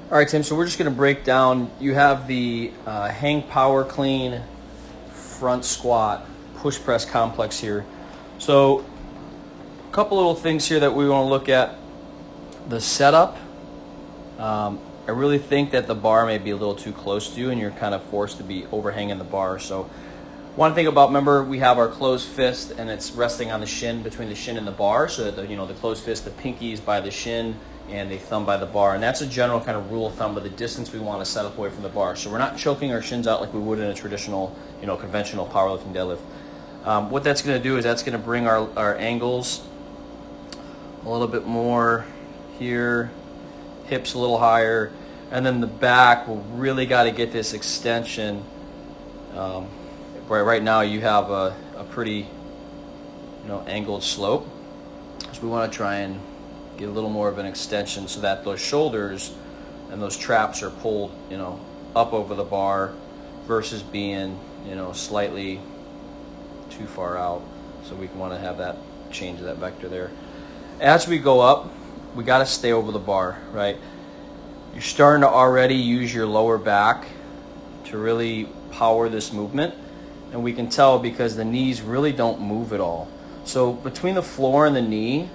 All right, Tim, so we're just going to break down. You have the hang power clean front squat push press complex here. So a couple little things here that we want to look at. The setup. I really think that the bar may be a little too close to you and you're kind of forced to be overhanging the bar. So one thing about, remember, we have our closed fist and it's resting on the shin, between the shin and the bar, so that the closed fist, the pinky is by the shin and the thumb by the bar. And that's a general kind of rule of thumb of the distance we want to set up away from the bar. So we're not choking our shins out like we would in a traditional, conventional powerlifting deadlift. What that's going to do is that's going to bring our angles a little bit more here, hips a little higher, and then the back will really got to get this extension. Right now you have a pretty angled slope, so we want to try and get a little more of an extension so that those shoulders and those traps are pulled up over the bar versus being slightly too far out. So we want to have that change of that vector there. As we go up, we got to stay over the bar, right? You're starting to already use your lower back to really power this movement, and we can tell because the knees really don't move at all. So between the floor and the knee,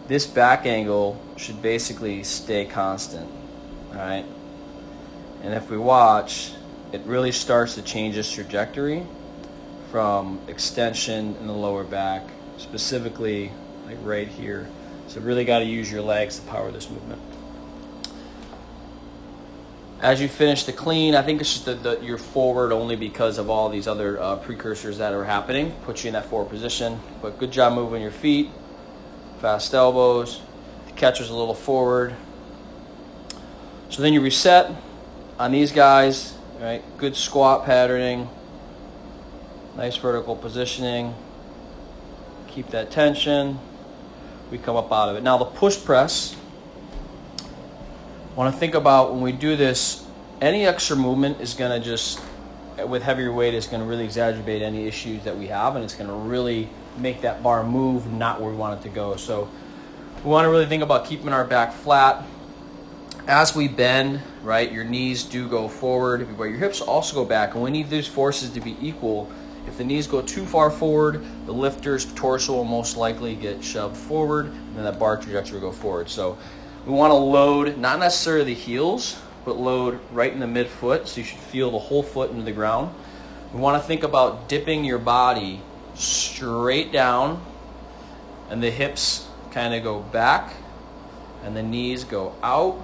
this back angle should basically stay constant, all right? And if we watch, it really starts to change its trajectory from extension in the lower back, specifically like right here. So really got to use your legs to power this movement. As you finish the clean, I think it's just that you're forward only because of all these other precursors that are happening. Put you in that forward position. But good job moving your feet. Fast elbows. The catcher's a little forward. So then you reset on these guys. Right? Good squat patterning. Nice vertical positioning. Keep that tension. We come up out of it. Now the push press. Want to think about when we do this, any extra movement is going to just, with heavier weight, is going to really exacerbate any issues that we have, and it's going to really make that bar move not where we want it to go. So we want to really think about keeping our back flat. As we bend, right, your knees do go forward, but your hips also go back, and we need these forces to be equal. If the knees go too far forward, the lifter's torso will most likely get shoved forward, and then that bar trajectory will go forward. So we want to load, not necessarily the heels, but load right in the midfoot, so you should feel the whole foot into the ground. We want to think about dipping your body straight down, and the hips kind of go back, and the knees go out.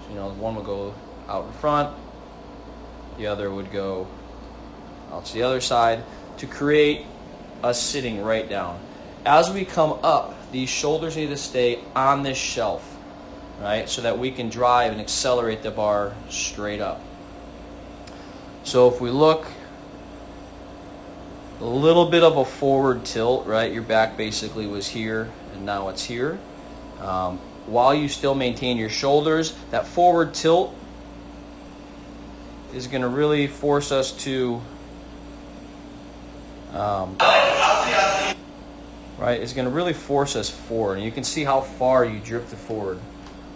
So, one would go out in front, the other would go out to the other side, to create us sitting right down. As we come up, these shoulders need to stay on this shelf, right? So that we can drive and accelerate the bar straight up. So if we look, a little bit of a forward tilt, right? Your back basically was here and now it's here. While you still maintain your shoulders, that forward tilt is going to really force us to right, is going to really force us forward. And you can see how far you drifted forward.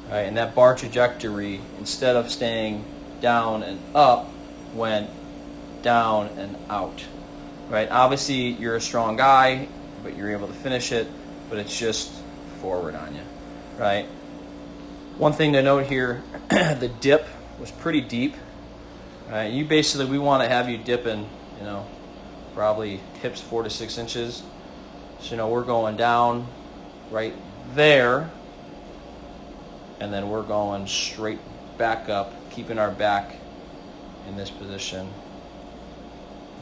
Right? And that bar trajectory, instead of staying down and up, went down and out. Right? Obviously, you're a strong guy, but you're able to finish it, but it's just forward on you. Right? One thing to note here, the dip was pretty deep. Right? We want to have you dipping, probably hips 4 to 6 inches. So, we're going down right there, and then we're going straight back up, keeping our back in this position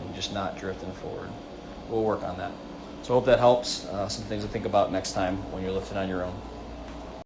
and just not drifting forward. We'll work on that. So I hope that helps. Some things to think about next time when you're lifting on your own.